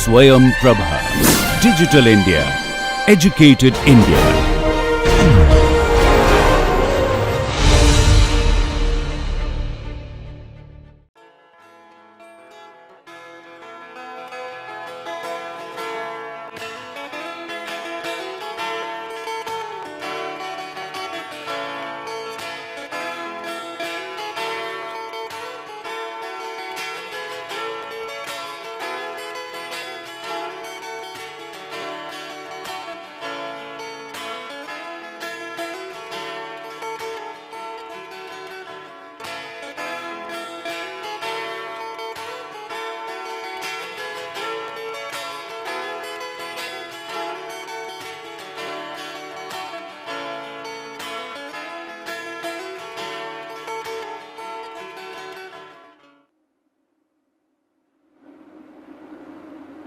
Swayam Prabha. Digital India. Educated India.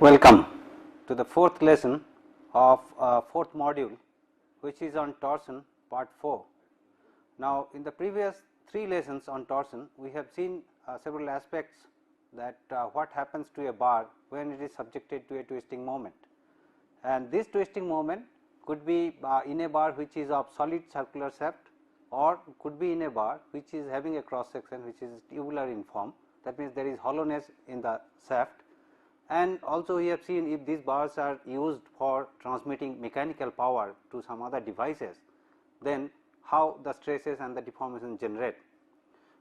Welcome to the fourth lesson of fourth module, which is on torsion part 4. Now, in the previous 3 lessons on torsion, we have seen several aspects that what happens to a bar when it is subjected to a twisting moment, and this twisting moment could be in a bar which is of solid circular shaft, or could be in a bar which is having a cross section which is tubular in form. That means there is hollowness in the shaft. And also we have seen if these bars are used for transmitting mechanical power to some other devices, then how the stresses and the deformation generate.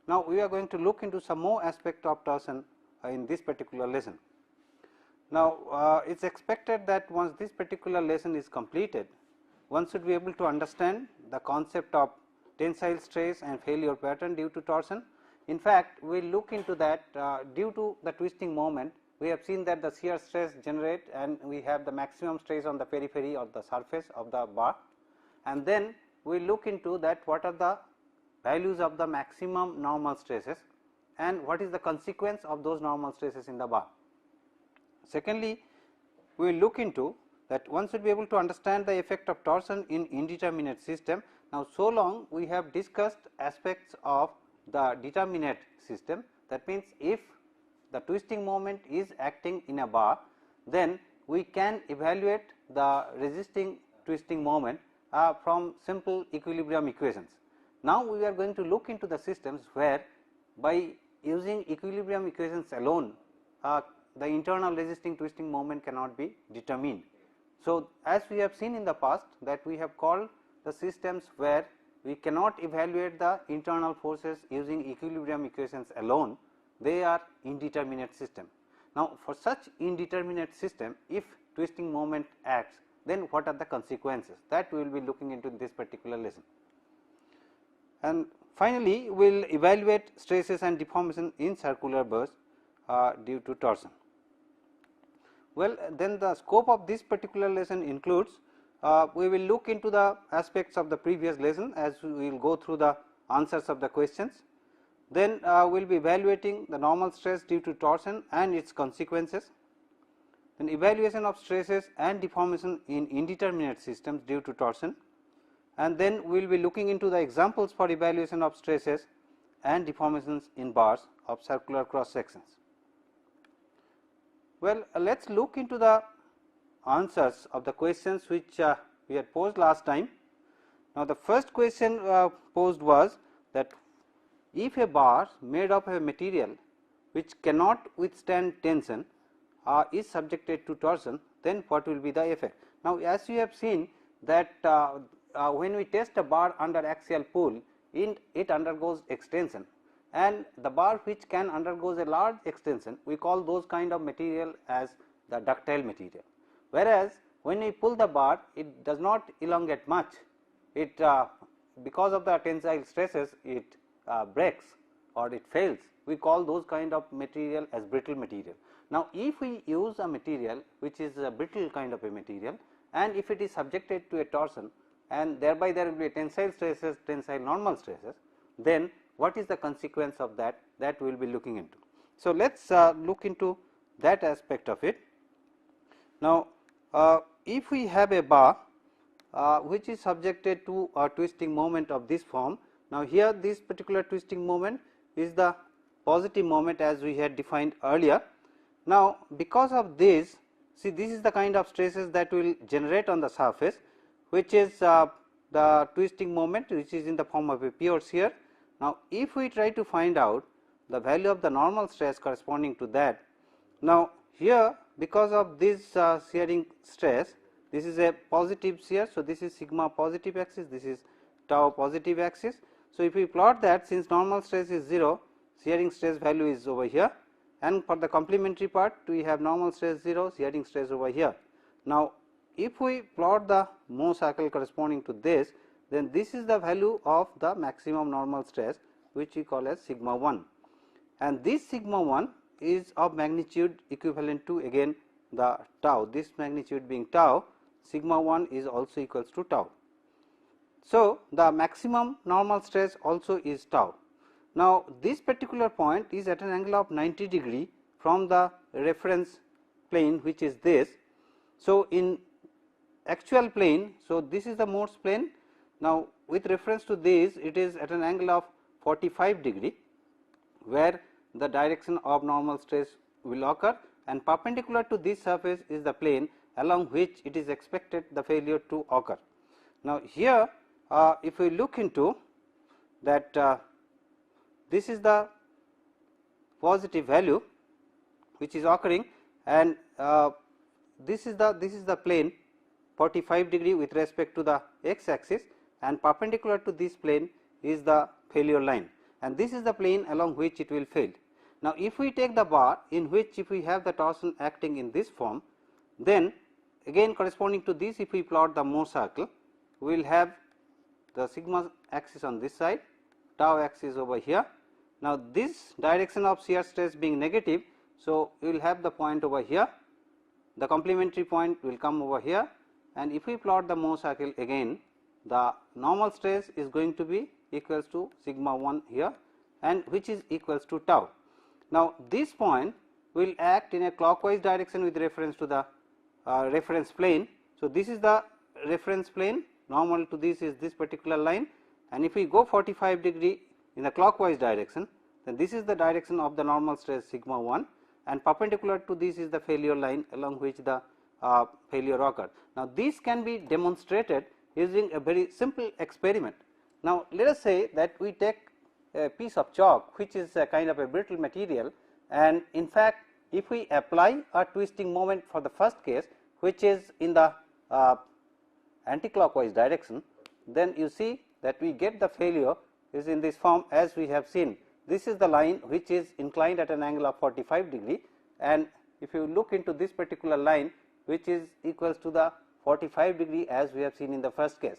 Now, we are going to look into some more aspect of torsion in this particular lesson. Now, it is expected that once this particular lesson is completed, one should be able to understand the concept of tensile stress and failure pattern due to torsion. In fact, we will look into that due to the twisting moment. We have seen that the shear stress generate, and we have the maximum stress on the periphery or the surface of the bar, and then we look into that what are the values of the maximum normal stresses and what is the consequence of those normal stresses in the bar. Secondly, we will look into that one should be able to understand the effect of torsion in indeterminate system. Now, so long we have discussed aspects of the determinate system. That means, if the twisting moment is acting in a bar, then we can evaluate the resisting twisting moment from simple equilibrium equations. Now, we are going to look into the systems where by using equilibrium equations alone the internal resisting twisting moment cannot be determined. So, as we have seen in the past that we have called the systems where we cannot evaluate the internal forces using equilibrium equations alone, they are indeterminate system. Now, for such indeterminate system, if twisting moment acts, then what are the consequences, that we will be looking into this particular lesson. And finally, we will evaluate stresses and deformation in circular bursts due to torsion. Well, then the scope of this particular lesson includes, we will look into the aspects of the previous lesson as we will go through the answers of the questions. Then we will be evaluating the normal stress due to torsion and its consequences, then evaluation of stresses and deformation in indeterminate systems due to torsion, and then we will be looking into the examples for evaluation of stresses and deformations in bars of circular cross sections. Well, let us look into the answers of the questions which we had posed last time. Now, the first question posed was that if a bar made of a material which cannot withstand tension is subjected to torsion, then what will be the effect? Now, as you have seen that when we test a bar under axial pull, it undergoes extension, and the bar which can undergoes a large extension, we call those kind of material as the ductile material. Whereas, when we pull the bar, it does not elongate much, it because of the tensile stresses it breaks or it fails, we call those kind of material as brittle material. Now, if we use a material which is a brittle kind of a material, and if it is subjected to a torsion, and thereby there will be a tensile stresses, tensile normal stresses, then what is the consequence of that, that we will be looking into. So, let us look into that aspect of it. Now, if we have a bar which is subjected to a twisting moment of this form, now here this particular twisting moment is the positive moment as we had defined earlier. Now, because of this, see this is the kind of stresses that will generate on the surface, which is the twisting moment, which is in the form of a pure shear. Now, if we try to find out the value of the normal stress corresponding to that, now here because of this shearing stress, this is a positive shear. So, this is sigma positive axis, this is tau positive axis. So, if we plot that, since normal stress is 0, shearing stress value is over here, and for the complementary part we have normal stress 0, shearing stress over here. Now, if we plot the Mohr cycle corresponding to this, then this is the value of the maximum normal stress, which we call as sigma 1, and this sigma 1 is of magnitude equivalent to again the tau, this magnitude being tau, sigma 1 is also equals to tau. So, the maximum normal stress also is tau. Now, this particular point is at an angle of 90 degree from the reference plane, which is this. So, in actual plane, so this is the Mohr's plane. Now, with reference to this, it is at an angle of 45 degree, where the direction of normal stress will occur, and perpendicular to this surface is the plane along which it is expected the failure to occur. Now, here if we look into that, this is the positive value which is occurring, and this is the plane 45 degree with respect to the x axis, and perpendicular to this plane is the failure line, and this is the plane along which it will fail. Now, if we take the bar in which if we have the torsion acting in this form, then again corresponding to this, if we plot the Mohr cycle, we will have the sigma axis on this side, tau axis over here. Now, this direction of shear stress being negative, so we will have the point over here, the complementary point will come over here, and if we plot the Mohr cycle again, the normal stress is going to be equals to sigma 1 here, and which is equals to tau. Now, this point will act in a clockwise direction with reference to the reference plane. So, this is the reference plane, normal to this is this particular line, and if we go 45 degree in the clockwise direction, then this is the direction of the normal stress sigma 1, and perpendicular to this is the failure line along which the failure occurs. Now, this can be demonstrated using a very simple experiment. Now, let us say that we take a piece of chalk, which is a kind of a brittle material, and in fact, if we apply a twisting moment for the first case, which is in the anticlockwise direction, then you see that we get the failure is in this form as we have seen. This is the line which is inclined at an angle of 45 degree, and if you look into this particular line, which is equals to the 45 degree as we have seen in the first case.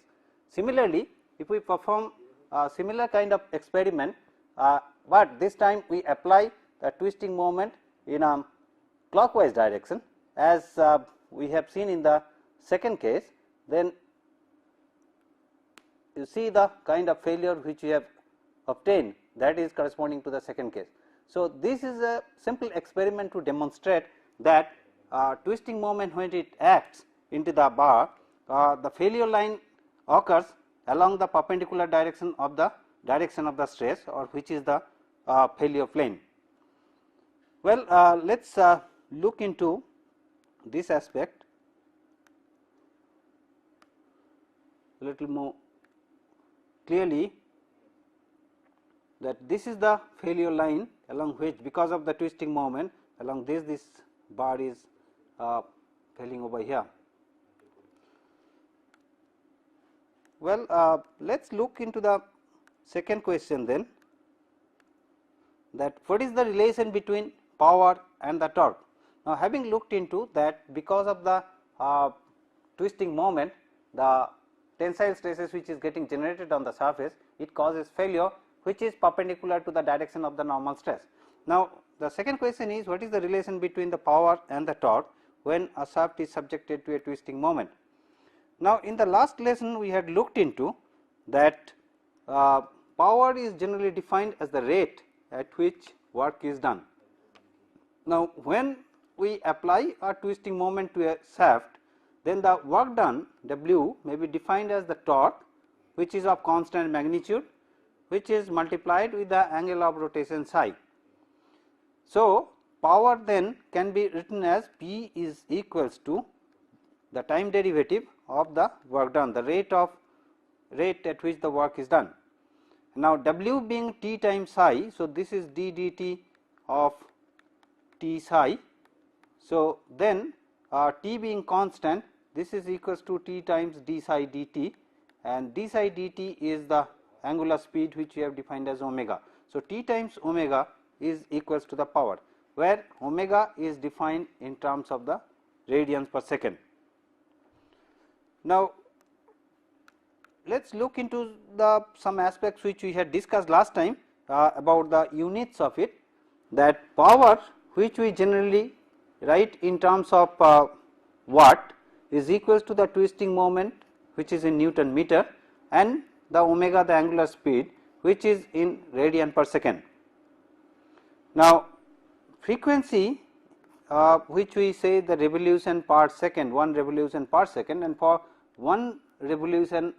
Similarly, if we perform a similar kind of experiment, but this time we apply the twisting moment in a clockwise direction as we have seen in the second case, then you see the kind of failure which we have obtained, that is corresponding to the second case. So, this is a simple experiment to demonstrate that twisting moment, when it acts into the bar, the failure line occurs along the perpendicular direction of the stress, or which is the failure plane. Well, let us look into this aspect a little more clearly, that this is the failure line along which, because of the twisting moment, along this bar is failing over here. Well, let us look into the second question then, that what is the relation between power and the torque. Now, having looked into that, because of the twisting moment, the tensile stresses which is getting generated on the surface, it causes failure which is perpendicular to the direction of the normal stress. Now, the second question is, what is the relation between the power and the torque when a shaft is subjected to a twisting moment. Now, in the last lesson we had looked into that power is generally defined as the rate at which work is done. Now, when we apply a twisting moment to a shaft, then the work done W may be defined as the torque, which is of constant magnitude, which is multiplied with the angle of rotation psi. So, power then can be written as P is equals to the time derivative of the work done, the rate at which the work is done. Now, W being T times psi, so this is d dt of T psi. So, then T being constant, this is equals to T times d psi dt, and d psi dt is the angular speed which we have defined as omega. So, T times omega is equals to the power, where omega is defined in terms of the radians per second. Now, let us look into the some aspects which we had discussed last time about the units of it, that power which we generally write in terms of watt is equals to the twisting moment which is in Newton meter, and the omega, the angular speed, which is in radian per second. Now, frequency which we say the revolution per second, 1 revolution per second, and for 1 revolution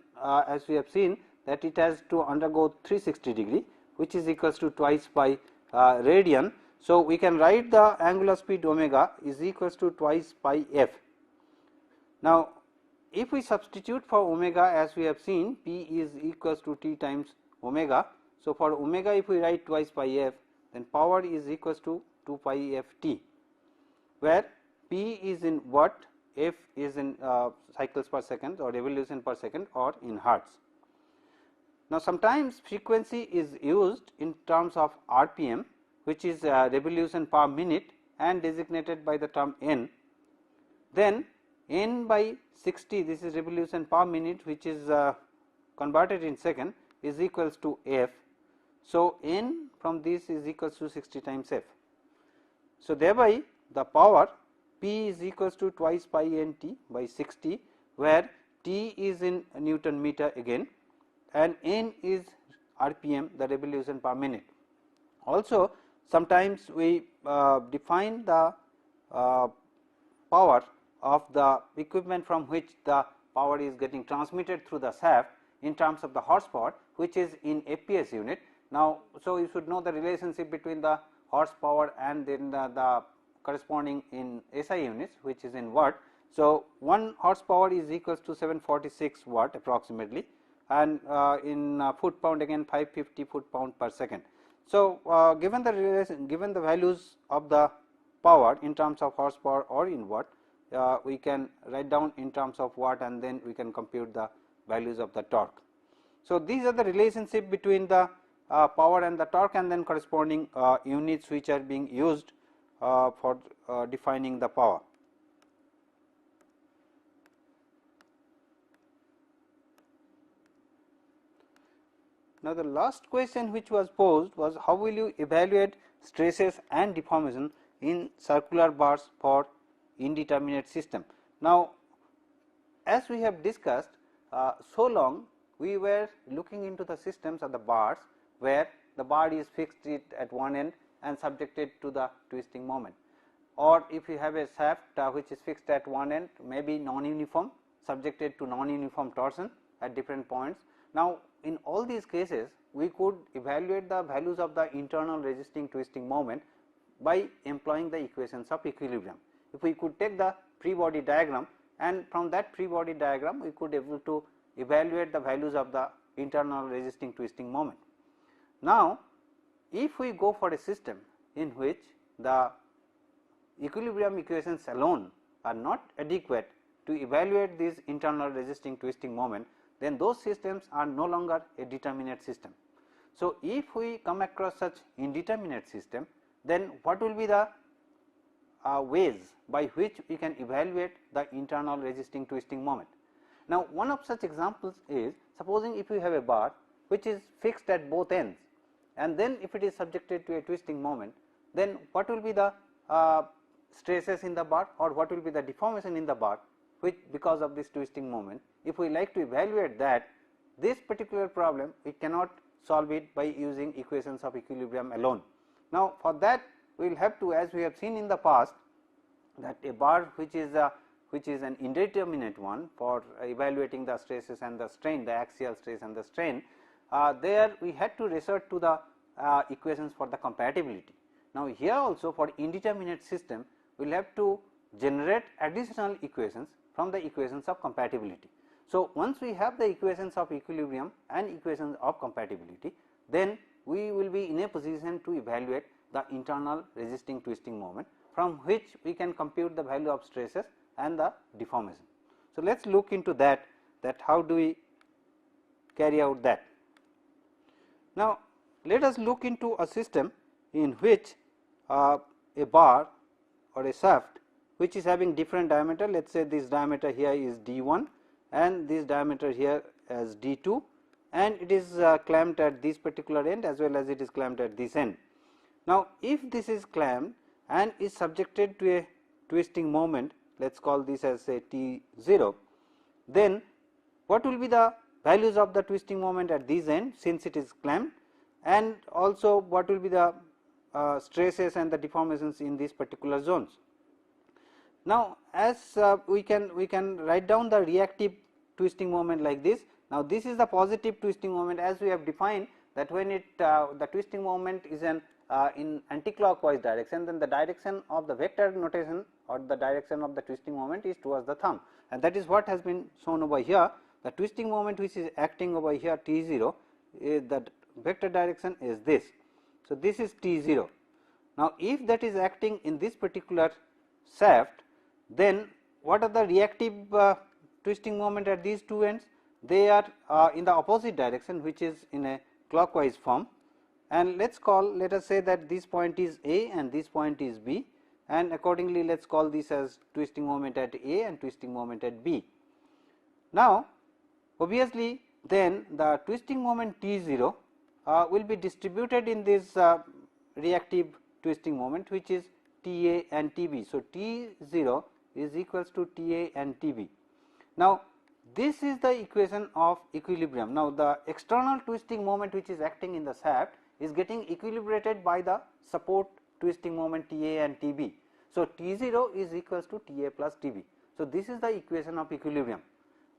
as we have seen that it has to undergo 360 degree, which is equals to twice by radian. So, we can write the angular speed omega is equals to twice pi f. Now, if we substitute for omega, as we have seen, P is equals to T times omega. So, for omega if we write twice pi f, then power is equals to 2 pi f t, where P is in watt, f is in cycles per second or revolution per second or in hertz. Now, sometimes frequency is used in terms of RPM, which is revolution per minute and designated by the term n. Then n by 60, this is revolution per minute, which is converted in second, is equals to f. So, n from this is equals to 60 times f. So, thereby the power P is equals to twice pi n t by 60, where t is in Newton meter again and n is RPM, the revolution per minute. Also, sometimes we define the power of the equipment from which the power is getting transmitted through the shaft in terms of the horsepower, which is in FPS unit. Now, so you should know the relationship between the horsepower and then the corresponding in SI units, which is in watt. So, 1 horsepower is equals to 746 watt approximately, and in foot pound again 550 foot pound per second. So, given the relation, given the values of the power in terms of horsepower or in watt, we can write down in terms of watt, and then we can compute the values of the torque. So, these are the relationship between the power and the torque, and then corresponding units which are being used for defining the power. Now, the last question which was posed was, how will you evaluate stresses and deformation in circular bars for indeterminate system? Now, as we have discussed, so long we were looking into the systems of the bars where the bar is fixed at one end and subjected to the twisting moment, or if you have a shaft which is fixed at one end, may be non-uniform, subjected to non-uniform torsion at different points. Now, in all these cases we could evaluate the values of the internal resisting twisting moment by employing the equations of equilibrium. If we could take the free body diagram, and from that free body diagram we could able to evaluate the values of the internal resisting twisting moment. Now, if we go for a system in which the equilibrium equations alone are not adequate to evaluate this internal resisting twisting moment, then those systems are no longer a determinate system. So, if we come across such indeterminate system, then what will be the ways by which we can evaluate the internal resisting twisting moment? Now, one of such examples is, supposing if you have a bar which is fixed at both ends, and then if it is subjected to a twisting moment, then what will be the stresses in the bar, or what will be the deformation in the bar which because of this twisting moment? If we like to evaluate that, this particular problem we cannot solve it by using equations of equilibrium alone. Now, for that we will have to, as we have seen in the past, that a bar which is an indeterminate one for evaluating the stresses and the strain, the axial stress and the strain, there we had to resort to the equations for the compatibility. Now, here also for indeterminate system we will have to generate additional equations from the equations of compatibility. So, once we have the equations of equilibrium and equations of compatibility, then we will be in a position to evaluate the internal resisting twisting moment, from which we can compute the value of stresses and the deformation. So, let us look into that how do we carry out that. Now, let us look into a system in which a bar or a shaft which is having different diameter. Let us say this diameter here is d1 and this diameter here as d2, and it is clamped at this particular end as well as it is clamped at this end. Now, if this is clamped and is subjected to a twisting moment, let us call this as say T0, then what will be the values of the twisting moment at this end since it is clamped, and also what will be the stresses and the deformations in these particular zones. Now, as we can write down the reactive twisting moment like this. Now, this is the positive twisting moment, as we have defined that when it the twisting moment is in anticlockwise direction, then the direction of the vector notation or the direction of the twisting moment is towards the thumb, and that is what has been shown over here. The twisting moment which is acting over here T0, the vector direction is this. So, this is T0. Now, if that is acting in this particular shaft, then what are the reactive twisting moment at these two ends? They are in the opposite direction, which is in a clockwise form, and let us say that this point is A and this point is B, and accordingly let us call this as twisting moment at A and twisting moment at B. Now, obviously then the twisting moment T0 will be distributed in this reactive twisting moment, which is Ta and Tb. So, T0 is equals to Ta and Tb. Now, this is the equation of equilibrium. Now, the external twisting moment which is acting in the shaft is getting equilibrated by the support twisting moment Ta and Tb. So, T0 is equals to Ta plus Tb. So, this is the equation of equilibrium.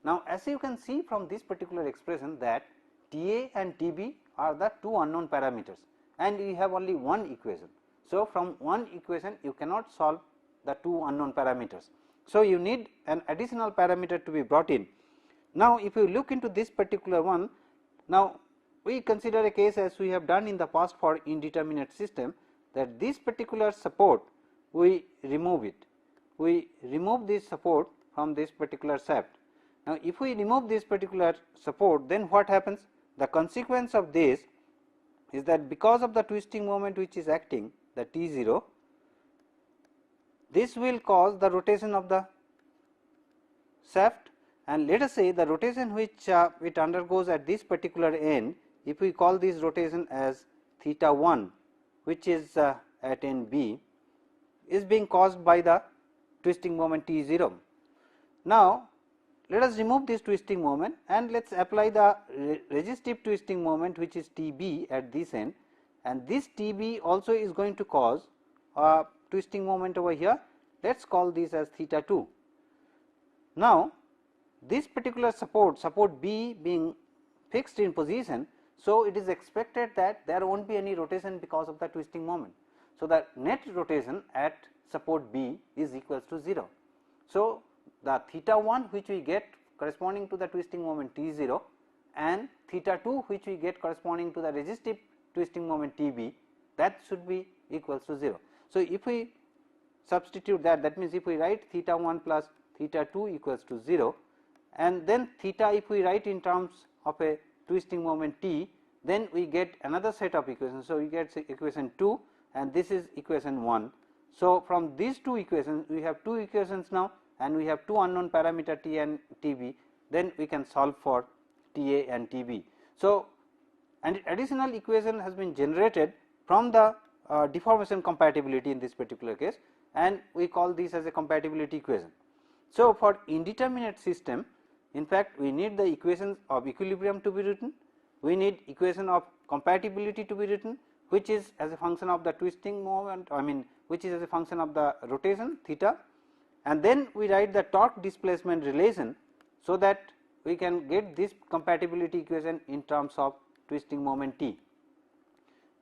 Now, as you can see from this particular expression that Ta and Tb are the two unknown parameters and we have only one equation. So, from one equation you cannot solve the two unknown parameters. So, you need an additional parameter to be brought in. Now, if you look into this particular one, now we consider a case as we have done in the past for indeterminate system, that this particular support we remove it. We remove this support from this particular shaft. Now, if we remove this particular support, then what happens? The consequence of this is that because of the twisting moment which is acting, the T0, this will cause the rotation of the shaft, and let us say the rotation which it undergoes at this particular end, if we call this rotation as theta 1, which is at end B, is being caused by the twisting moment T0. Now, let us remove this twisting moment and let us apply the resistive twisting moment which is Tb at this end, and this Tb also is going to cause a twisting moment over here. Let us call this as theta 2. Now, this particular support B being fixed in position, so it is expected that there will not be any rotation because of the twisting moment. So, the net rotation at support B is equals to 0. So, the theta 1 which we get corresponding to the twisting moment T0 and theta 2 which we get corresponding to the resistive twisting moment Tb, that should be equals to 0. So, if we substitute that means if we write theta 1 plus theta 2 equals to 0, and then theta if we write in terms of a twisting moment T, then we get another set of equations. So, we get equation 2 and this is equation 1. So, from these two equations we have two equations now, and we have two unknown parameter T and Tb, then we can solve for Ta and Tb. So, an additional equation has been generated from the deformation compatibility in this particular case, and we call this as a compatibility equation. So, for indeterminate system, in fact, we need the equations of equilibrium to be written, we need equation of compatibility to be written, which is as a function of the twisting moment, which is as a function of the rotation theta, and then we write the torque displacement relation, so that we can get this compatibility equation in terms of twisting moment T.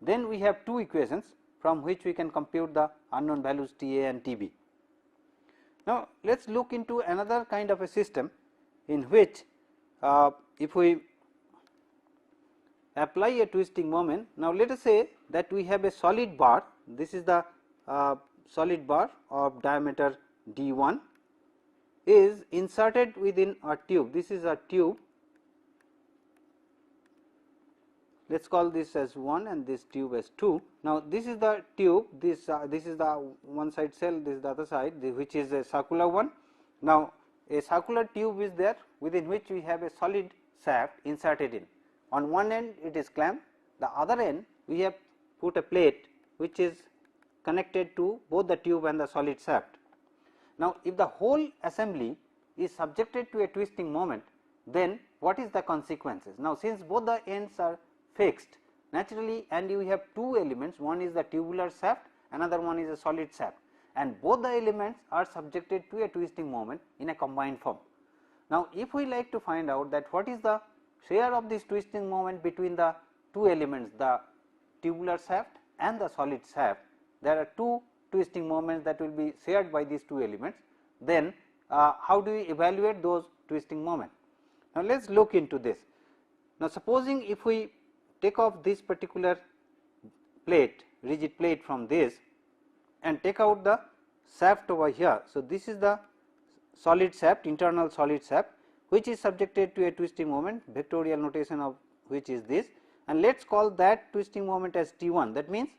Then we have two equations, from which we can compute the unknown values T A and T B. Now, let us look into another kind of a system in which if we apply a twisting moment. Now, let us say that we have a solid bar, this is the solid bar of diameter d1 is inserted within a tube. This is a tube, let us call this as 1 and this tube as 2. Now, this is the tube, this is the one side cell, this is the other side, which is a circular one. Now, a circular tube is there within which we have a solid shaft inserted in. On one end it is clamped, the other end we have put a plate which is connected to both the tube and the solid shaft. Now, if the whole assembly is subjected to a twisting moment, then what is the consequences? Now, since both the ends are fixed naturally and you have two elements, one is the tubular shaft, another one is a solid shaft, and both the elements are subjected to a twisting moment in a combined form. Now, if we like to find out that what is the share of this twisting moment between the two elements, the tubular shaft and the solid shaft, there are two twisting moments that will be shared by these two elements, then how do we evaluate those twisting moments? Now, let us look into this. Now, supposing if we take off this particular plate, rigid plate from this and take out the shaft over here. So, this is the solid shaft, internal solid shaft, which is subjected to a twisting moment, vectorial notation of which is this, and let us call that twisting moment as T1. That means,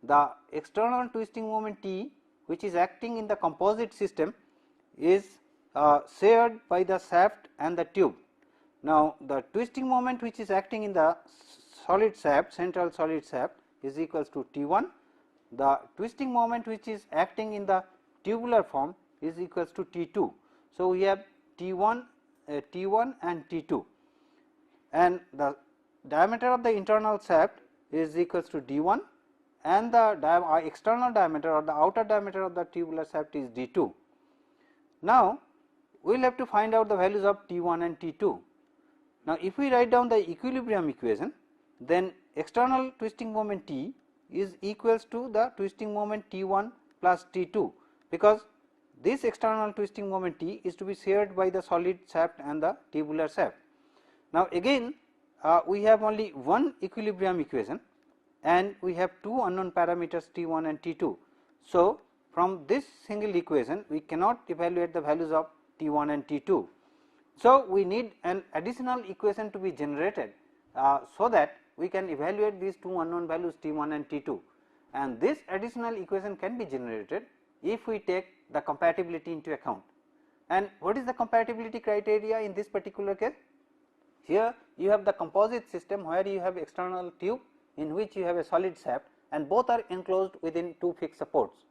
the external twisting moment T, which is acting in the composite system, is shared by the shaft and the tube. Now, the twisting moment which is acting in the solid shaft, central solid shaft, is equals to T1. The twisting moment which is acting in the tubular form is equals to T2. So, we have T1 and T2, and the diameter of the internal shaft is equals to D1 and the external diameter or the outer diameter of the tubular shaft is D2. Now, we will have to find out the values of T1 and T2. Now, if we write down the equilibrium equation, then external twisting moment T is equals to the twisting moment T1 plus T2, because this external twisting moment T is to be shared by the solid shaft and the tubular shaft. Now, again we have only one equilibrium equation and we have two unknown parameters T1 and T2. So, from this single equation we cannot evaluate the values of T1 and T2. So, we need an additional equation to be generated so that we can evaluate these two unknown values T1 and T2, and this additional equation can be generated if we take the compatibility into account. And what is the compatibility criteria in this particular case? Here you have the composite system where you have external tube in which you have a solid shaft and both are enclosed within two fixed supports.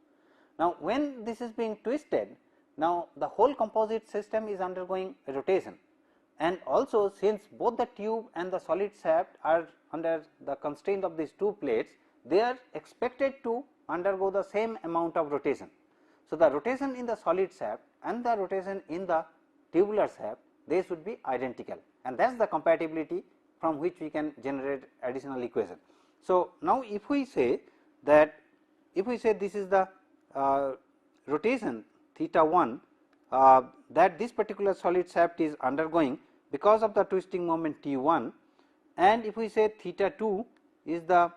Now, when this is being twisted, now the whole composite system is undergoing a rotation, and also since both the tube and the solid shaft are under the constraint of these two plates, they are expected to undergo the same amount of rotation. So, the rotation in the solid shaft and the rotation in the tubular shaft, they should be identical, and that is the compatibility from which we can generate additional equation. So, now if we say that, if we say this is the rotation theta 1 that this particular solid shaft is undergoing because of the twisting moment T1, and if we say theta 2 is the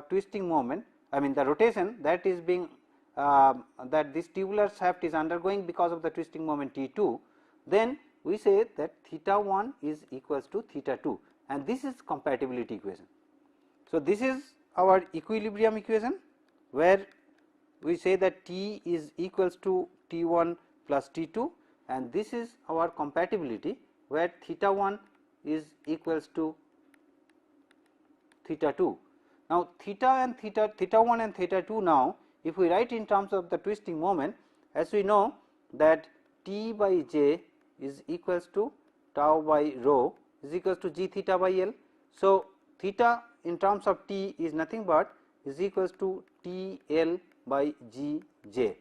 twisting moment, I mean the rotation that is being that this tubular shaft is undergoing because of the twisting moment T2, then we say that theta 1 is equals to theta 2, and this is compatibility equation. So, this is our equilibrium equation where we say that T is equals to T1 plus T2, and this is our compatibility where theta 1 is equals to theta 2. Now, theta 1 and theta 2, now if we write in terms of the twisting moment, as we know that T by J is equals to tau by rho is equals to g theta by L. So, theta in terms of T is nothing but is equals to T L by G J.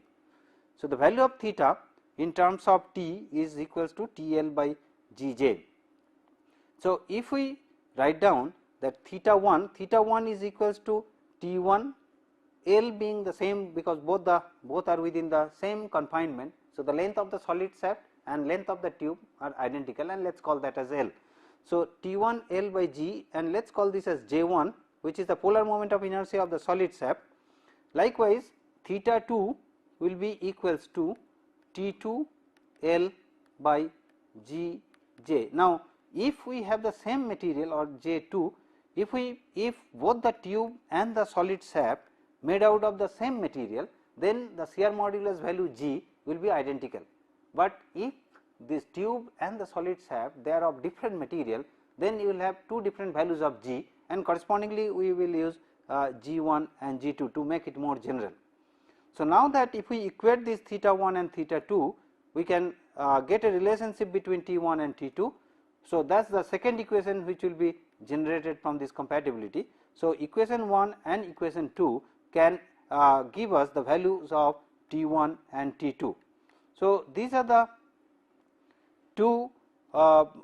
So, the value of theta in terms of T is equals to T L by G J. So, if we write down that theta 1 is equals to T1 L being the same, because both are within the same confinement. So, the length of the solid shaft and length of the tube are identical, and let us call that as L. So, T1 L by G, and let us call this as J1, which is the polar moment of inertia of the solid shaft. Likewise, theta 2 will be equals to T2 L by G J. Now, if we have the same material, or J2, if both the tube and the solid shaft made out of the same material, then the shear modulus value G will be identical. But if this tube and the solid shaft, they are of different material, then you will have two different values of G, and correspondingly we will use G1 and G2 to make it more general. So, now that if we equate this theta 1 and theta 2, we can get a relationship between T1 and T2. So, that is the second equation which will be generated from this compatibility. So, equation 1 and equation 2 can give us the values of T1 and T2. So, these are the two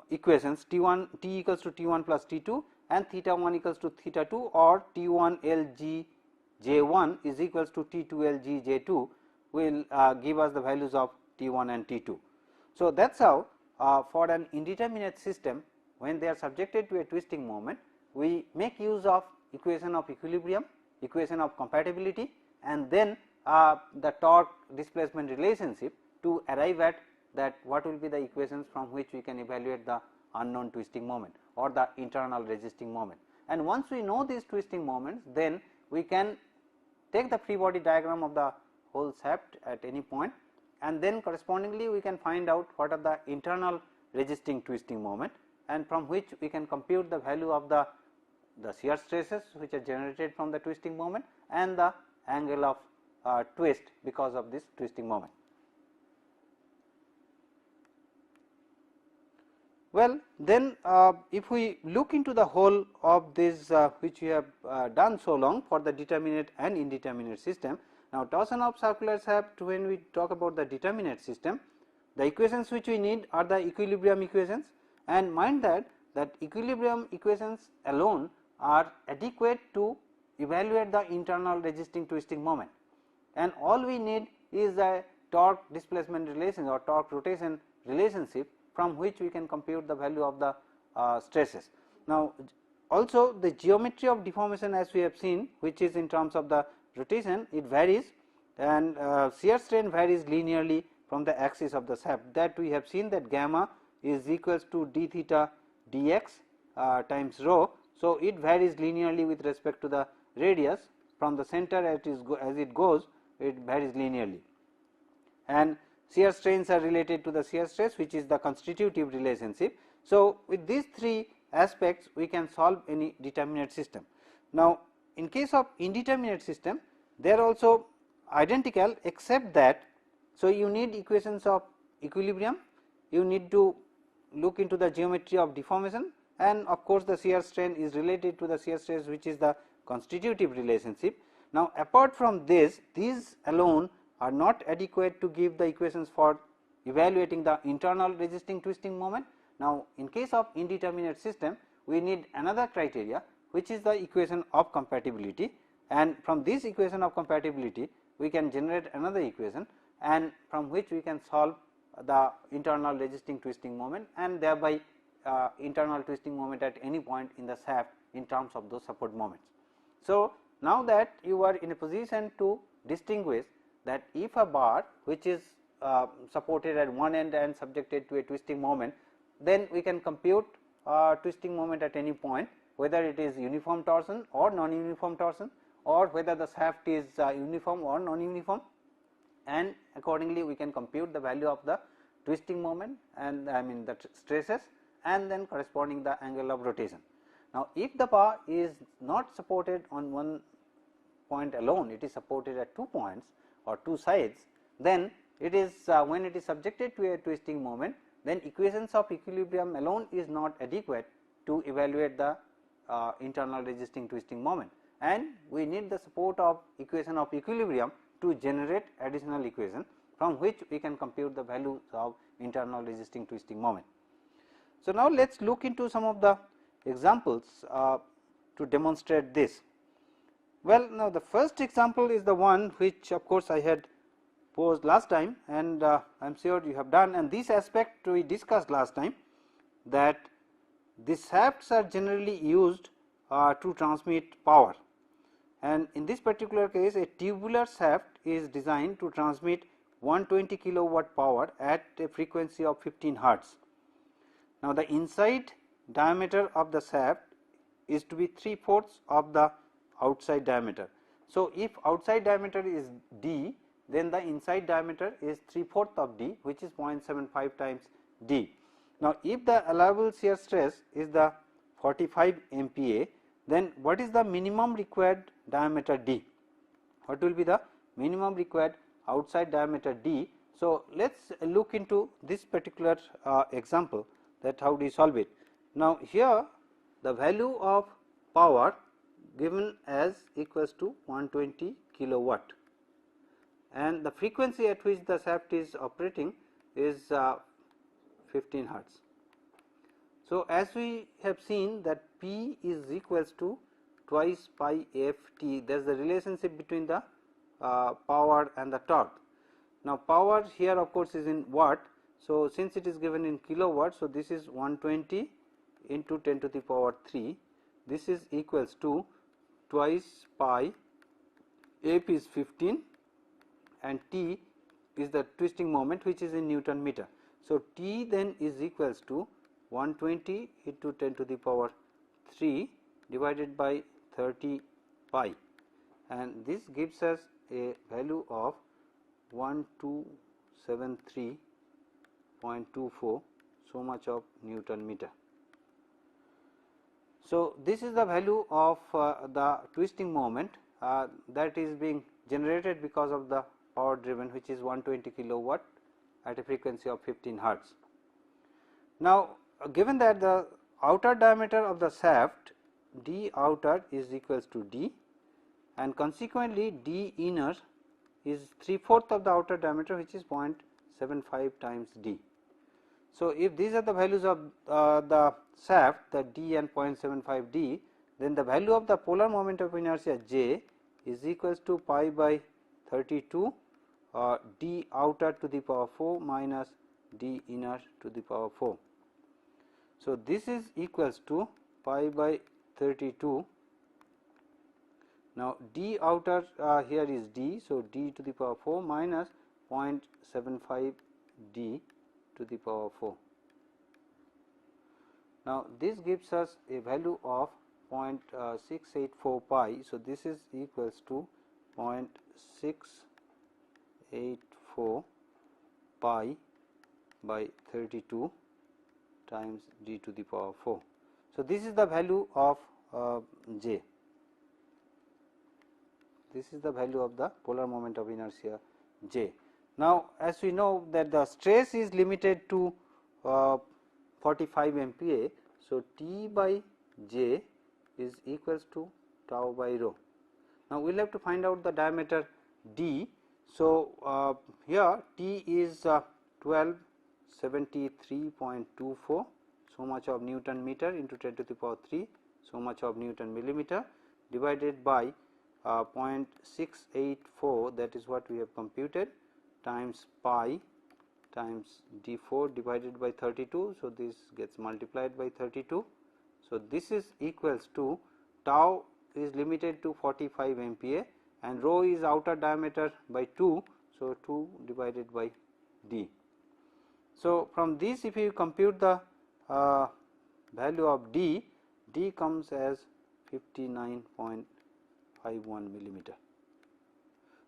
equations, T1 T equals to T1 plus T2 and theta 1 equals to theta 2, or T1 L G J1 is equals to T2 L G J2 will give us the values of T1 and T2. So, that is how for an indeterminate system, when they are subjected to a twisting moment, we make use of equation of equilibrium, equation of compatibility, and then the torque displacement relationship to arrive at that what will be the equations from which we can evaluate the unknown twisting moment or the internal resisting moment. And once we know these twisting moments, then we can take the free body diagram of the whole shaft at any point, and then correspondingly we can find out what are the internal resisting twisting moment, and from which we can compute the value of the shear stresses which are generated from the twisting moment and the angle of twist because of this twisting moment. Well, then if we look into the whole of this which we have done so long for the determinate and indeterminate system. Now, torsion of circular shaft, when we talk about the determinate system, the equations which we need are the equilibrium equations, and mind that equilibrium equations alone are adequate to evaluate the internal resisting twisting moment, and all we need is a torque displacement relation or torque rotation relationship from which we can compute the value of the stresses. Now, also the geometry of deformation, as we have seen, which is in terms of the rotation, it varies, and shear strain varies linearly from the axis of the shaft, that we have seen that gamma is equals to d theta dx times rho. So, it varies linearly with respect to the radius from the center as it goes, it varies linearly, and shear strains are related to the shear stress, which is the constitutive relationship. So, with these three aspects we can solve any determinate system. Now, in case of indeterminate system, they are also identical, except that, so you need equations of equilibrium, you need to look into the geometry of deformation, and of course, the shear strain is related to the shear stress, which is the constitutive relationship. Now, apart from this, these alone are not adequate to give the equations for evaluating the internal resisting twisting moment. Now, in case of indeterminate system, we need another criteria, which is the equation of compatibility, and from this equation of compatibility we can generate another equation, and from which we can solve the internal resisting twisting moment and thereby internal twisting moment at any point in the shaft in terms of those support moments. So, now that you are in a position to distinguish that if a bar which is supported at one end and subjected to a twisting moment, then we can compute twisting moment at any point, whether it is uniform torsion or non-uniform torsion, or whether the shaft is uniform or non-uniform, and accordingly we can compute the value of the twisting moment and the stresses, and then corresponding the angle of rotation. Now, if the bar is not supported on one point alone, it is supported at 2 points or 2 sides, then it is when it is subjected to a twisting moment, then equations of equilibrium alone is not adequate to evaluate the internal resisting twisting moment, and we need the support of equation of equilibrium to generate additional equation from which we can compute the values of internal resisting twisting moment. So, now let us look into some of the examples to demonstrate this. Well, now the first example is the one which of course I had posed last time, and I am sure you have done, and this aspect we discussed last time, that the shafts are generally used to transmit power, and in this particular case a tubular shaft is designed to transmit 120 kilowatt power at a frequency of 15 hertz. Now, the inside diameter of the shaft is to be 3/4 of the outside diameter. So, if outside diameter is d, then the inside diameter is 3/4 of d, which is 0.75 times d. Now, if the allowable shear stress is the 45 MPa, then what is the minimum required diameter d? What will be the minimum required outside diameter d? So, let us look into this particular example, that how do you solve it. Now, here the value of power given as equals to 120 kilowatt, and the frequency at which the shaft is operating is 15 hertz. So, as we have seen that P is equals to twice pi f t, that is the relationship between the power and the torque. Now, power here of course is in watt. So, since it is given in kilowatt, so this is 120 into 10 to the power 3, this is equals to twice pi, f is 15 and t is the twisting moment which is in Newton meter. So, t then is equals to 120 into 10 to the power 3 divided by 30 pi, and this gives us a value of 1273.24, so much of Newton meter. So, this is the value of the twisting moment that is being generated because of the power driven, which is 120 kilowatt at a frequency of 15 hertz. Now, given that the outer diameter of the shaft d outer is equals to d, and consequently d inner is 3/4 of the outer diameter, which is 0.75 times d. So, if these are the values of the shaft, the d and 0.75 d, then the value of the polar moment of inertia j is equals to pi by 32 d outer to the power 4 minus d inner to the power 4. So, this is equals to pi by 32. Now, d outer here is d. So, d to the power 4 minus 0.75 d to the power 4. Now, this gives us a value of 0.684 pi. So, this is equals to 0.684 pi by 32 times d to the power 4. So, this is the value of j. This is the value of the polar moment of inertia j. Now, as we know that the stress is limited to 45 MPa. So, T by j is equals to tau by rho. Now, we will have to find out the diameter d. So, here T is 1273.24, so much of Newton meter into 10 to the power 3, so much of Newton millimeter, divided by 0.684, that is what we have computed, times pi times d4 divided by 32. So, this gets multiplied by 32. So, this is equals to tau is limited to 45 MPa and rho is outer diameter by 2. So, 2 divided by d. So, from this if you compute the value of d, d comes as 59.51 millimeter.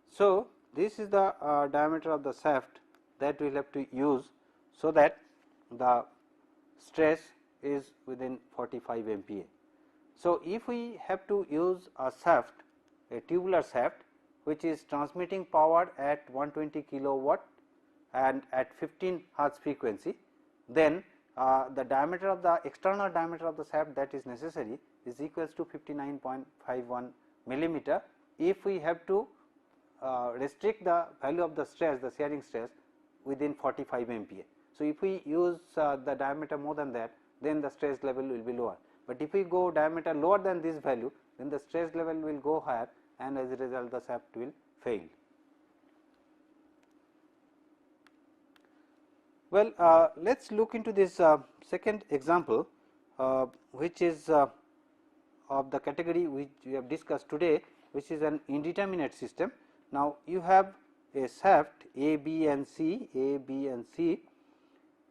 So, this is the diameter of the shaft that we will have to use, so that the stress is within 45 MPa. So, if we have to use a shaft, a tubular shaft which is transmitting power at 120 kilowatt and at 15 hertz frequency, then the diameter of the external diameter of the shaft that is necessary is equals to 59.51 millimeter. If we have to restrict the value of the stress, the shearing stress, within 45 MPa. So, if we use the diameter more than that, then the stress level will be lower, but if we go diameter lower than this value, then the stress level will go higher and as a result the shaft will fail. Well, let us look into this second example, which is of the category which we have discussed today, which is an indeterminate system. Now, you have a shaft A, B and C,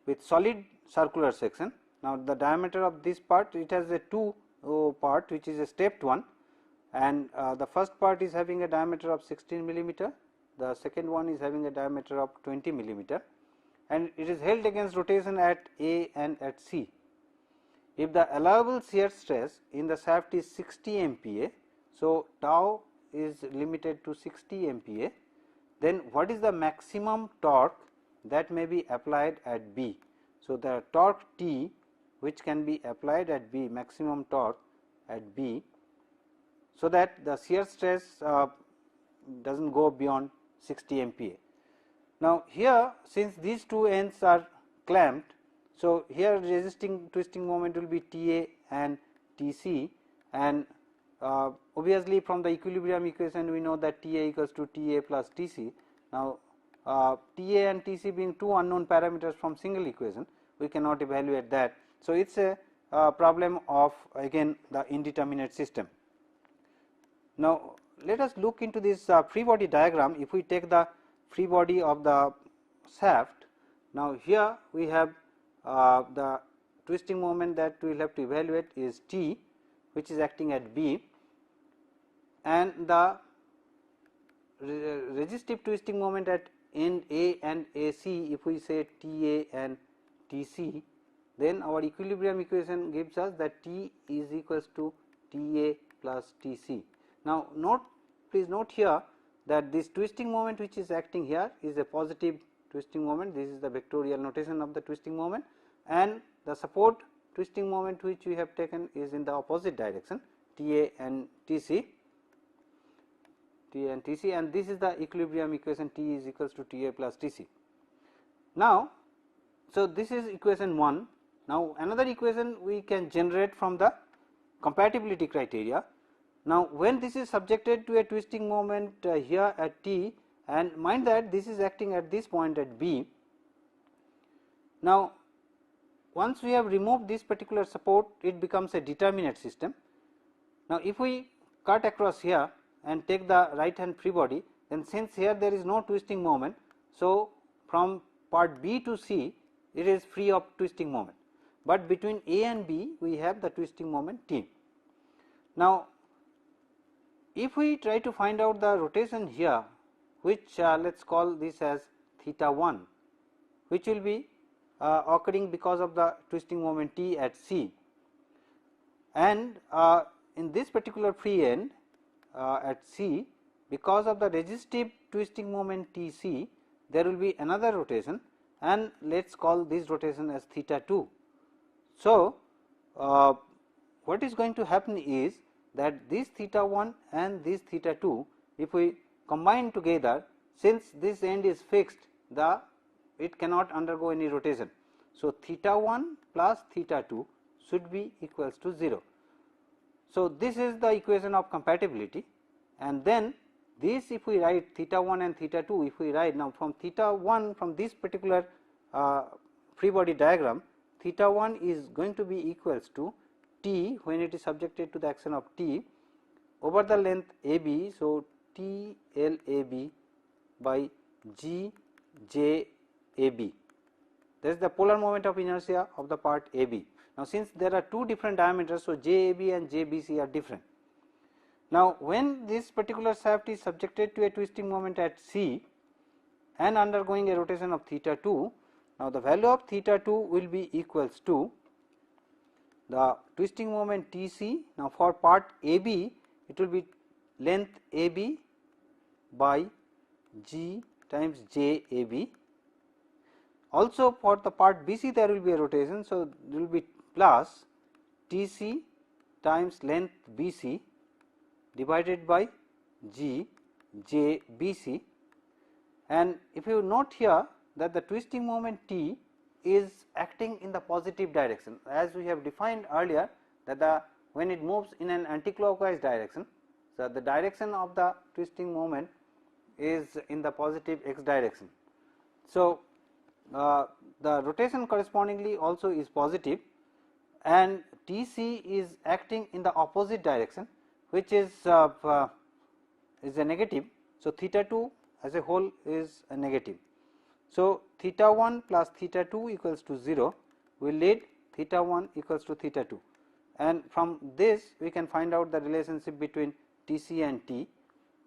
with solid circular section. Now, the diameter of this part, it has a two part which is a stepped one, and the first part is having a diameter of 16 millimeter, the second one is having a diameter of 20 millimeter, and it is held against rotation at A and at C. If the allowable shear stress in the shaft is 60 MPa, so tau is limited to 60 MPa, then what is the maximum torque that may be applied at B? So, the torque T which can be applied at B, maximum torque at B, so that the shear stress does not go beyond 60 MPa. Now, here since these two ends are clamped, so here resisting twisting moment will be T A and T C, and obviously from the equilibrium equation we know that T A equals to T A plus T C. Now, T A and T C being two unknown parameters from single equation, we cannot evaluate that. So, it is a problem of again the indeterminate system. Now, let us look into this free body diagram. If we take the free body of the shaft, now here we have the twisting moment that we will have to evaluate is T, which is acting at B, and the resistive twisting moment at end A and AC, if we say T A and T C, then our equilibrium equation gives us that T is equals to T A plus T C. Now, please note here that this twisting moment which is acting here is a positive twisting moment. This is the vectorial notation of the twisting moment, and the support twisting moment which we have taken is in the opposite direction, T A and T C, and this is the equilibrium equation, T is equals to T A plus T C. Now, so this is equation 1. Now, another equation we can generate from the compatibility criteria. Now, when this is subjected to a twisting moment here at T, and mind that this is acting at this point at B. Now, once we have removed this particular support, it becomes a determinate system. Now, if we cut across here and take the right hand free body, then since here there is no twisting moment, so from part B to C it is free of twisting moment, but between A and B we have the twisting moment T. Now, if we try to find out the rotation here, which let us call this as theta 1, which will be occurring because of the twisting moment T at C, and in this particular free end at C, because of the resistive twisting moment T C, there will be another rotation, and let us call this rotation as theta 2. So, what is going to happen is that this theta 1 and this theta 2, if we combine together, since this end is fixed, it cannot undergo any rotation. So, theta 1 plus theta 2 should be equals to 0. So, this is the equation of compatibility, and then this if we write theta 1 and theta 2, if we write now from theta 1, from this particular free body diagram, theta 1 is going to be equals to T when it is subjected to the action of T over the length AB. So, T L A B by G J A B, that is the polar moment of inertia of the part AB. Now, since there are two different diameters, so J A B and J B C are different. Now, when this particular shaft is subjected to a twisting moment at C and undergoing a rotation of theta 2, now the value of theta 2 will be equals to the twisting moment T C. Now, for part AB it will be length AB by G times J A B. Also for the part BC there will be a rotation, so there will be plus T C times length BC divided by G J B C, and if you note here that the twisting moment T is acting in the positive direction, as we have defined earlier that when it moves in an anticlockwise direction. So, the direction of the twisting moment is in the positive x direction. So, the rotation correspondingly also is positive, and Tc is acting in the opposite direction, which is a negative. So, theta 2 as a whole is a negative. So, theta 1 plus theta 2 equals to 0 will lead theta 1 equals to theta 2, and from this we can find out the relationship between Tc and T,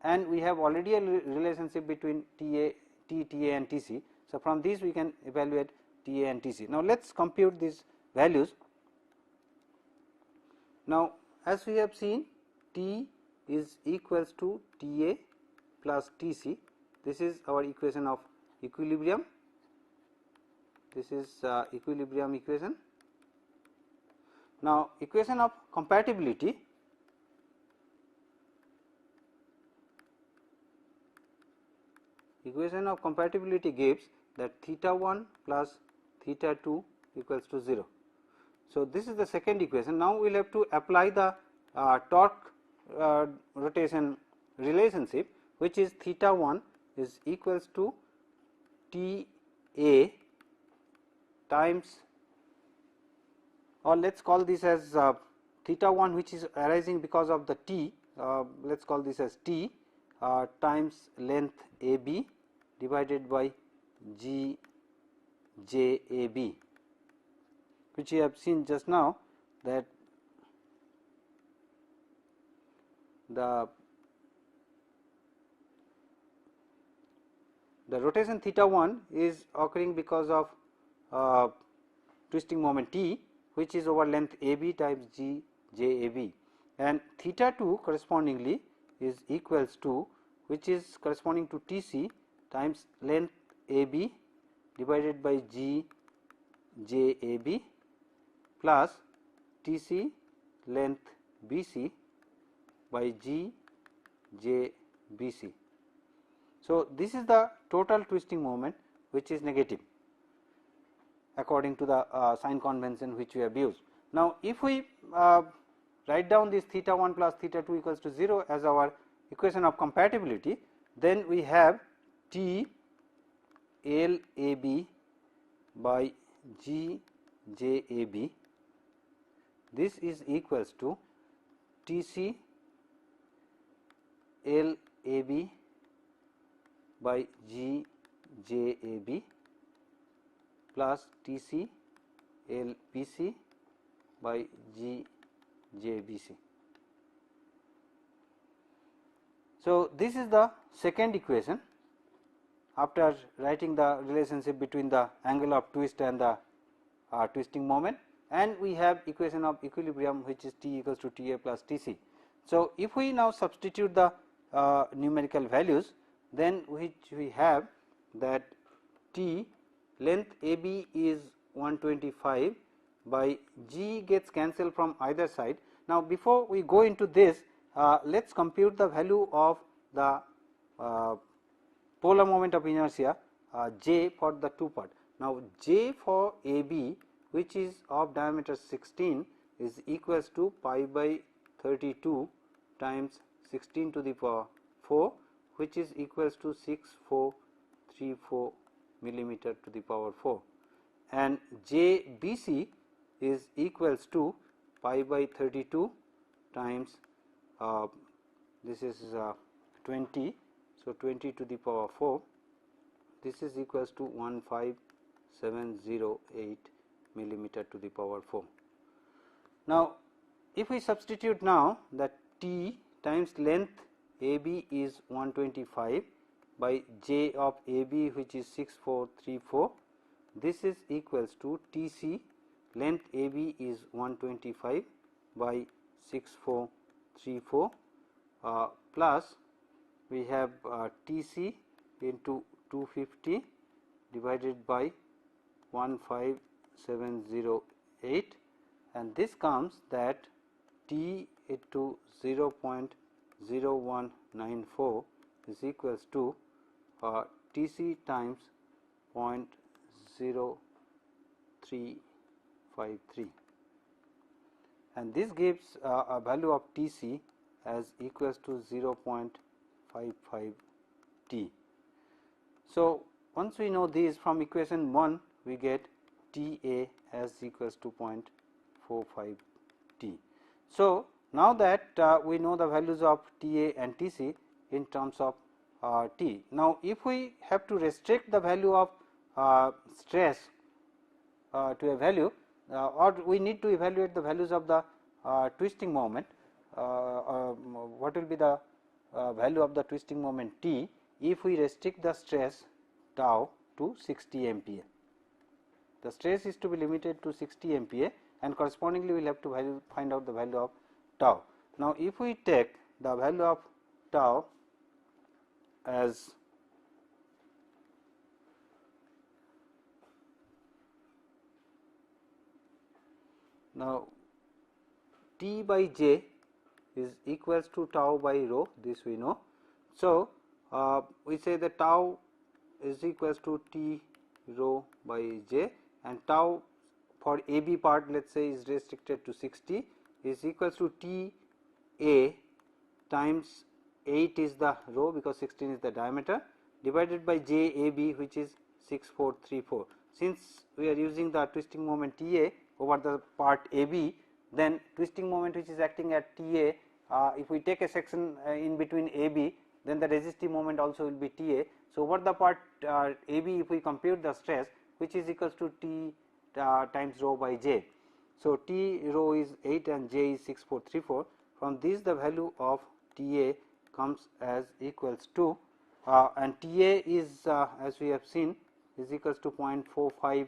and we have already a relationship between Ta and Tc. So, from this we can evaluate Ta and Tc. Now, let us compute these values. Now, as we have seen, T is equals to Ta plus Tc. This is our equation of equilibrium. This is equilibrium equation. Now, equation of compatibility. Equation of compatibility gives that theta 1 plus theta 2 equals to 0. So, this is the second equation. Now, we will have to apply the torque rotation relationship, which is theta 1 is equals to T A times, or let us call this as theta 1, which is arising because of the T, let us call this as T times length A B divided by G J A B, which we have seen just now that the rotation theta 1 is occurring because of twisting moment T, which is over length A B times G J A B, and theta 2 correspondingly is equals to, which is corresponding to T C times length A B divided by G J A B plus T C length B C by G J B C. So, this is the total twisting moment, which is negative according to the sign convention which we have used. Now, if we write down this theta 1 plus theta 2 equals to 0 as our equation of compatibility, then we have T L A B by G J A B. This is equals to T C L A B by G J A B plus T C L B C by G J B C. So, this is the second equation after writing the relationship between the angle of twist and the twisting moment, and we have equation of equilibrium, which is T equals to T A plus T C. So, if we now substitute the numerical values, then which we have that T length A B is 125 by G gets cancelled from either side. Now, before we go into this, let us compute the value of the polar moment of inertia J for the two part. Now, J for AB, which is of diameter 16, is equals to pi by 32 times 16 to the power 4, which is equals to 6434 millimeter to the power 4, and JBC is equals to pi by 32 times this is 20. So, 20 to the power 4, this is equals to 15708 millimeter to the power 4. Now, if we substitute now that T times length AB is 125 by J of AB, which is 6434, this is equals to TC length AB is 125 by 6434 plus we have TC into 250 divided by 15708, and this comes that T into 0.0194 is equals to TC times 0.0353, and this gives a value of TC as equals to 0.55 T. So, once we know these from equation 1 we get T A as equals to 0.45 T. So, now that we know the values of T A and T C in terms of T. Now, if we have to restrict the value of stress to a value or we need to evaluate the values of the twisting moment, what will be the value of the twisting moment T if we restrict the stress tau to 60 MPa. The stress is to be limited to 60 MPa and correspondingly we will have to find out the value of tau. Now, if we take the value of tau as now T by J is equals to tau by rho, this we know. So, we say that tau is equals to T rho by J and tau for AB part let us say is restricted to 60 is equals to T A times 8 is the rho because 16 is the diameter divided by J A B which is 6434. Since we are using the twisting moment T A over the part A B, then twisting moment which is acting at T A, if we take a section in between A B, then the resistive moment also will be T A. So, over the part A B if we compute the stress which is equals to T times rho by J. So, T rho is 8 and J is 6434. From this the value of T A comes as equals to and T A is as we have seen is equals to 0.45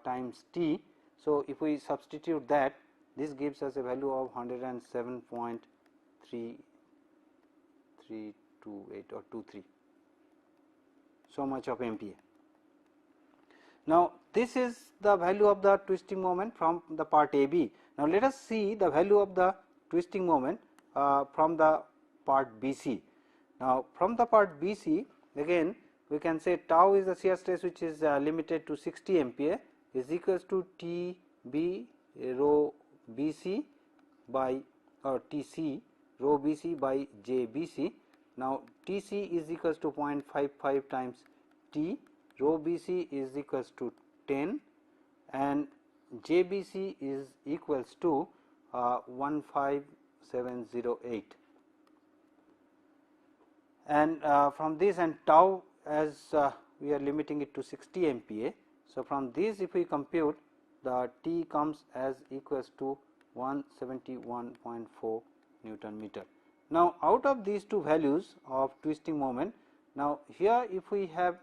times T. So, if we substitute that, this gives us a value of 107.3328 or 23. So much of MPa. Now, this is the value of the twisting moment from the part AB. Now, let us see the value of the twisting moment from the part BC. Now, from the part BC again we can say tau is the shear stress which is limited to 60 MPa is equals to T B rho BC by or TC rho BC by J BC. Now, TC is equals to 0.55 times T, rho BC is equals to 10 and JBC is equals to 15708. And from this and tau as we are limiting it to 60 MPa. So, from this if we compute the T comes as equals to 171.4 Newton meter. Now, out of these two values of twisting moment, now here if we have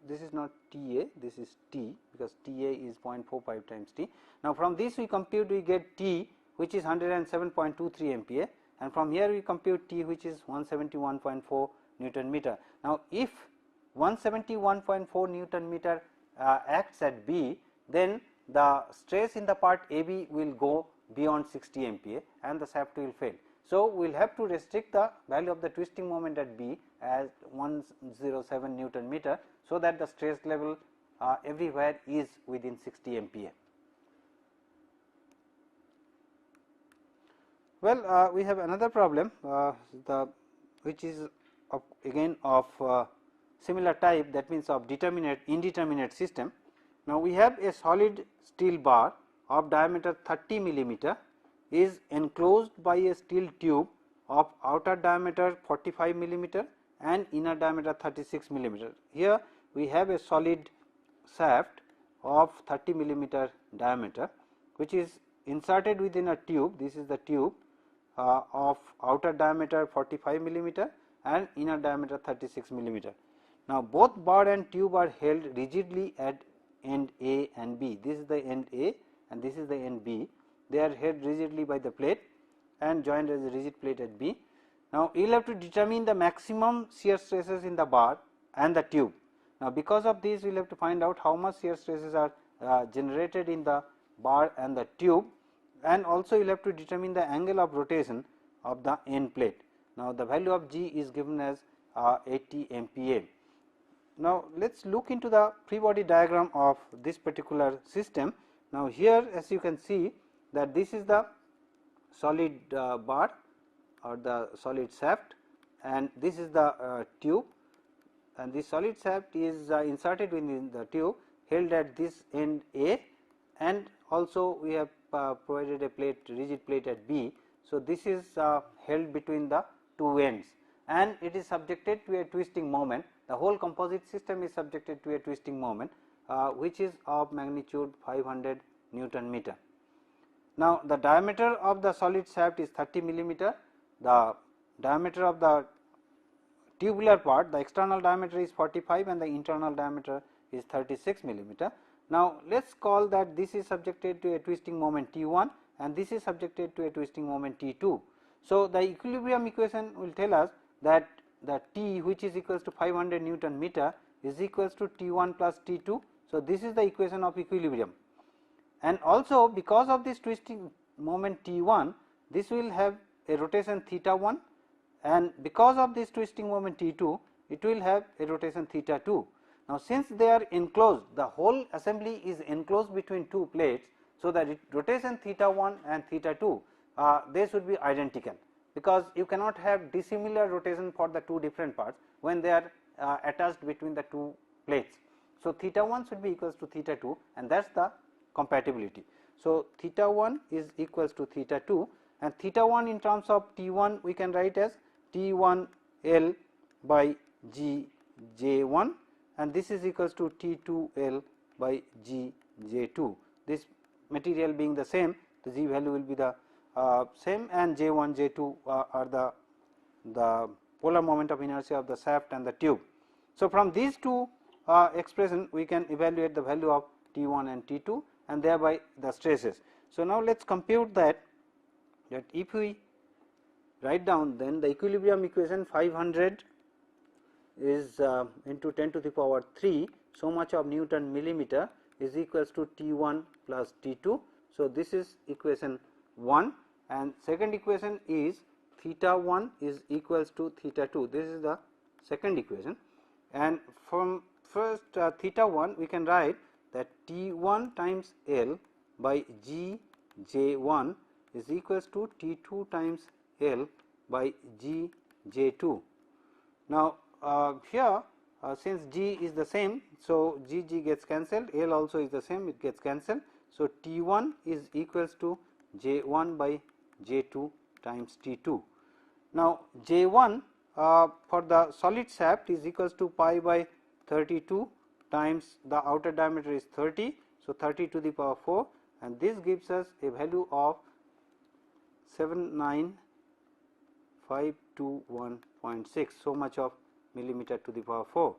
this is not T A, this is T because T A is 0.45 times T. Now, from this we compute we get T which is 107.23 MPa and from here we compute T which is 171.4 Newton meter. Now, if 171.4 Newton meter acts at B, then the stress in the part AB will go beyond 60 MPa and the shaft will fail. So, we will have to restrict the value of the twisting moment at B as 107 Newton meter, so that the stress level everywhere is within 60 MPa. Well, we have another problem which is again of similar type, that means of indeterminate system. Now, we have a solid steel bar of diameter 30 millimeter is enclosed by a steel tube of outer diameter 45 millimeter and inner diameter 36 millimeter. Here we have a solid shaft of 30 millimeter diameter which is inserted within a tube. This is the tube of outer diameter 45 millimeter and inner diameter 36 millimeter. Now, both bar and tube are held rigidly at end A and B. This is the end A and this is the end B. They are held rigidly by the plate and joined as a rigid plate at B. Now, you will have to determine the maximum shear stresses in the bar and the tube. Now, because of this we will have to find out how much shear stresses are generated in the bar and the tube, and also you will have to determine the angle of rotation of the end plate. Now, the value of G is given as 80 MPa. Now, let us look into the free body diagram of this particular system. Now, here as you can see that this is the solid bar or the solid shaft, and this is the tube, and this solid shaft is inserted within the tube, held at this end A, and also we have provided a plate, rigid plate at B. So, this is held between the two ends, and it is subjected to a twisting moment. The whole composite system is subjected to a twisting moment which is of magnitude 500 Newton meter. Now, the diameter of the solid shaft is 30 millimeter. The diameter of the tubular part, the external diameter is 45 and the internal diameter is 36 millimeter. Now, let us call that this is subjected to a twisting moment T1 and this is subjected to a twisting moment T2. So, the equilibrium equation will tell us that the T, which is equals to 500 Newton meter, is equals to T1 plus T2. So, this is the equation of equilibrium, and also because of this twisting moment T1, this will have a rotation theta 1, and because of this twisting moment T2, it will have a rotation theta 2. Now, since they are enclosed, the whole assembly is enclosed between two plates. So, the rotation theta 1 and theta 2 they should be identical, because you cannot have dissimilar rotation for the two different parts when they are attached between the two plates. So, theta 1 should be equals to theta 2, and that is the compatibility. So, theta 1 is equals to theta 2, and theta 1 in terms of T1 we can write as T1 L by G J1, and this is equals to T2 L by G J2. This material being the same, the G value will be the same, and J1 J2 are the polar moment of inertia of the shaft and the tube. So, from these two expression we can evaluate the value of T1 and T2 and thereby the stresses. So, now let us compute that if we write down, then the equilibrium equation 500 is into 10 to the power 3 so much of Newton millimeter is equals to T1 plus T2. So, this is equation 1, and second equation is theta 1 is equals to theta 2. This is the second equation, and from first theta 1 we can write that T1 times L by G J1 is equals to T2 times L by G J2. Now, here since G is the same, so G gets cancelled, L also is the same, it gets cancelled. So, T1 is equals to J1 by J2 times T2. Now, J1 for the solid shaft is equals to pi by 32 times the outer diameter is 30. So, 30 to the power 4, and this gives us a value of 79521.6 so much of millimeter to the power 4,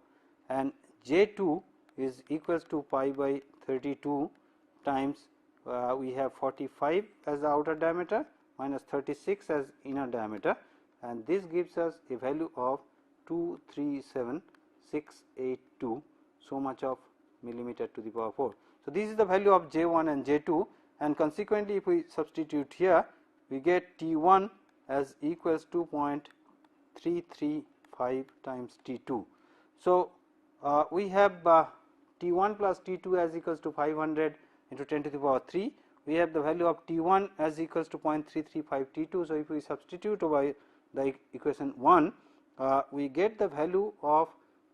and J2 is equals to pi by 32 times we have 45 as the outer diameter minus 36 as inner diameter, and this gives us a value of 237682 so much of millimeter to the power 4. So, this is the value of J1 and J2, and consequently if we substitute here we get T1 as equals to 0.335 times T2. So, we have T1 plus T2 as equals to 500 into 10 to the power 3. We have the value of T1 as equals to 0.335 T2. So, if we substitute over the equation 1, we get the value of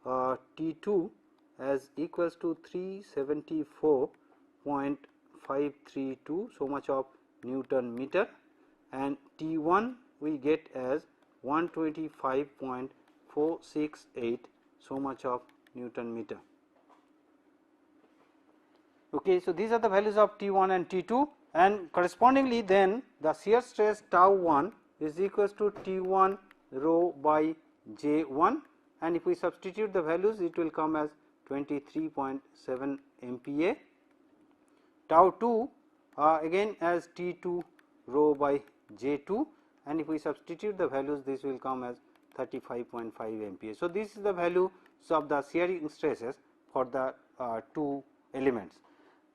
T2 as equals to 374.532 so much of Newton meter, and T1 we get as 125.468 so much of Newton meter. Okay, so, these are the values of T1 and T2, and correspondingly then the shear stress tau 1 is equals to T1 rho by J1, and if we substitute the values it will come as 23.7 MPa. Tau 2 again as T2 rho by J2, and if we substitute the values this will come as 35.5 MPa. So, this is the values of the shearing stresses for the two elements.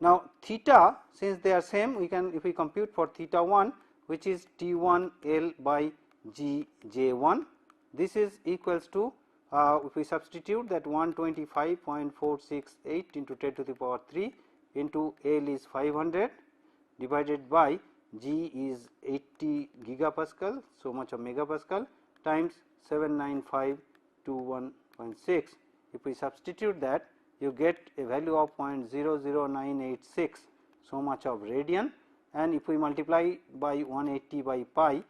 Now, theta, since they are same, we can, if we compute for theta 1 which is T1 L by G J1, this is equals to if we substitute that 125.468 into 10 to the power 3 into L is 500 divided by G is 80 gigapascal, so much of megapascal times 79521.6. If we substitute that, you get a value of 0.00986, so much of radian, and if we multiply by 180 by pi,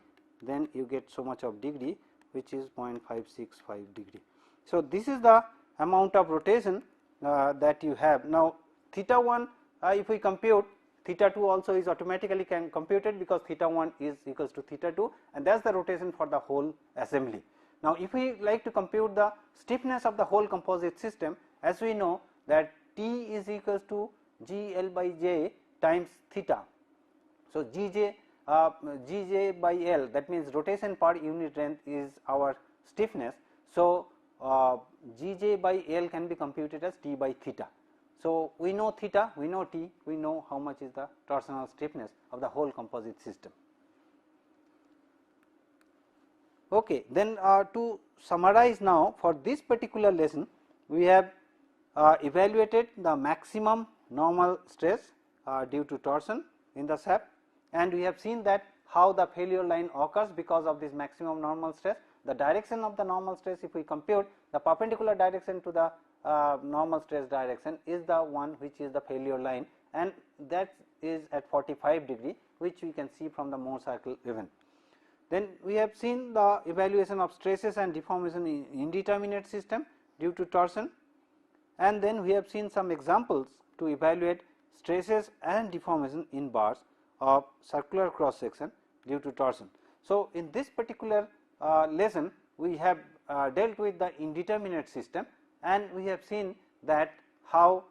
then you get so much of degree, which is 0.565 degree. So, this is the amount of rotation that you have. Now, theta 1 if we compute, theta 2 also is automatically computed, because theta 1 is equals to theta 2, and that is the rotation for the whole assembly. Now, if we like to compute the stiffness of the whole composite system, as we know that T is equals to G L by J times theta. So, Gj by L, that means rotation per unit length, is our stiffness. So, Gj by L can be computed as T by theta. So, we know theta, we know T, we know how much is the torsional stiffness of the whole composite system. Okay, then to summarize now, for this particular lesson, we have evaluated the maximum normal stress due to torsion in the shaft, and we have seen that how the failure line occurs because of this maximum normal stress. The direction of the normal stress, if we compute, the perpendicular direction to the normal stress direction is the one which is the failure line, and that is at 45 degree, which we can see from the Mohr circle event. Then we have seen the evaluation of stresses and deformation in indeterminate system due to torsion, and then we have seen some examples to evaluate stresses and deformation in bars of circular cross section due to torsion. So, in this particular lesson, we have dealt with the indeterminate system, and we have seen that how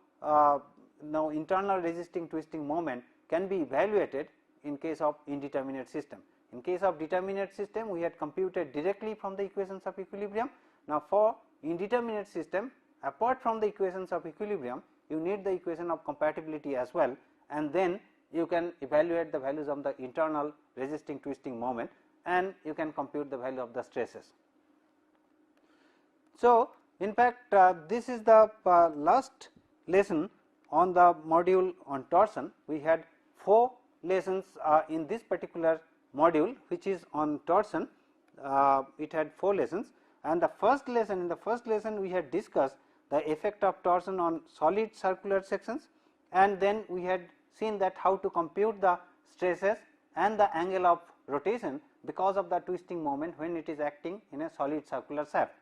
now internal resisting twisting moment can be evaluated in case of indeterminate system. In case of determinate system, we had computed directly from the equations of equilibrium. Now, for indeterminate system, apart from the equations of equilibrium, you need the equation of compatibility as well, and then you can evaluate the values of the internal resisting twisting moment, and you can compute the value of the stresses. So, in fact, this is the last lesson on the module on torsion. We had 4 lessons in this particular module, which is on torsion. It had 4 lessons, and the first lesson, in the first lesson we had discussed the effect of torsion on solid circular sections, and then we had seen that how to compute the stresses and the angle of rotation because of the twisting moment when it is acting in a solid circular shaft.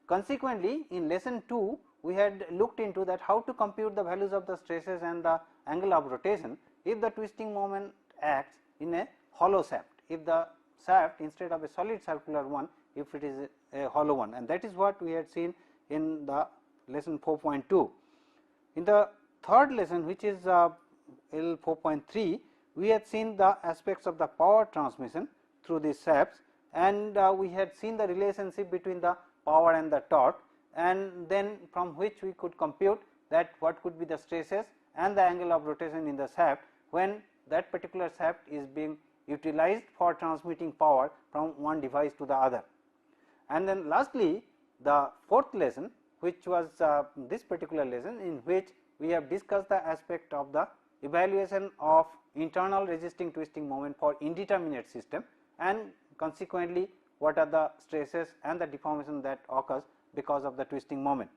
Consequently, in lesson 2 we had looked into that how to compute the values of the stresses and the angle of rotation if the twisting moment acts in a hollow shaft, if the shaft instead of a solid circular one, if it is a hollow one, and that is what we had seen in the lesson 4.2. In the third lesson, which is L 4.3, we had seen the aspects of the power transmission through these shafts, and we had seen the relationship between the power and the torque, and then from which we could compute that what could be the stresses and the angle of rotation in the shaft when that particular shaft is being utilized for transmitting power from one device to the other. And then lastly, the fourth lesson, which was this particular lesson, in which we have discussed the aspect of the evaluation of internal resisting twisting moment for indeterminate system, and consequently what are the stresses and the deformation that occurs because of the twisting moment.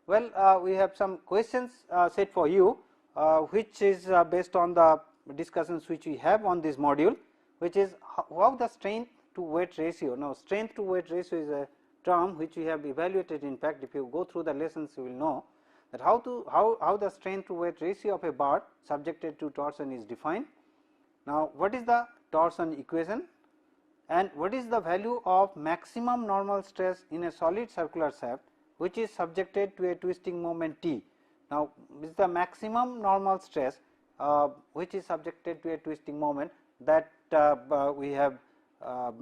Well, we have some questions set for you, which is based on the discussions which we have on this module, which is how the strength to weight ratio. Now, strength to weight ratio is a term which we have evaluated. In fact, if you go through the lessons, you will know that how the strength to weight ratio of a bar subjected to torsion is defined. Now, what is the torsion equation, and what is the value of maximum normal stress in a solid circular shaft which is subjected to a twisting moment T. Now, this is the maximum normal stress which is subjected to a twisting moment that we have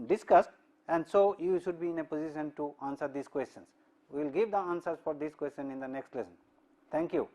discussed, and so you should be in a position to answer these questions. We will give the answers for this question in the next lesson. Thank you.